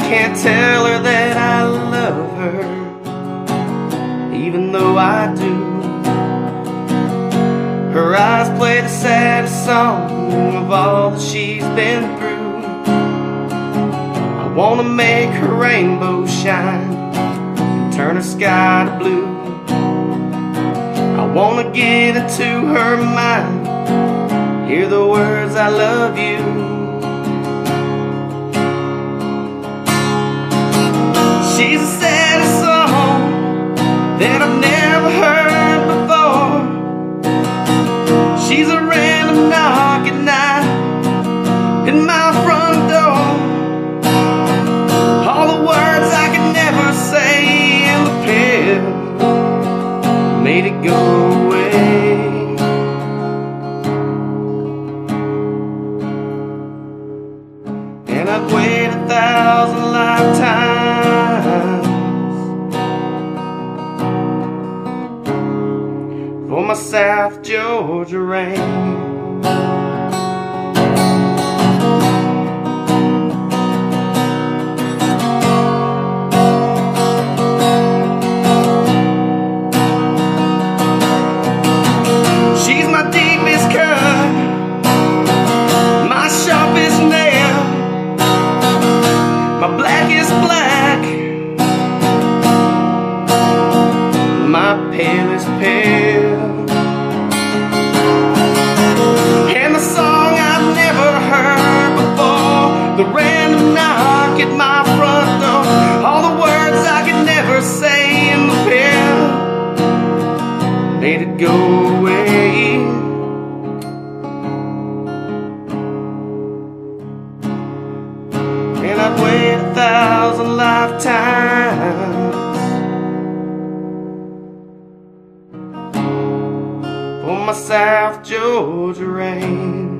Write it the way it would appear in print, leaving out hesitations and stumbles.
can't tell her that I love her, even though I do. Her eyes play the saddest song of all that she's been through. I wanna make her rainbow shine and turn her sky to blue. I wanna get into her mind, hear the words I love you. She's the saddest song that I've never heard before. She's a random knock at night at my front door. All the words I could never say in the pen made it go away. And I'd wait 1,000 lifetimes for my South Georgia rain. She's my deepest cut, my sharpest nail, my blackest black, my palest pale, and the song I've never heard before, the random knock at my front door, all the words I could never say in the pen made it go away. And I'd wait 1,000 lifetimes for my South Georgia rain.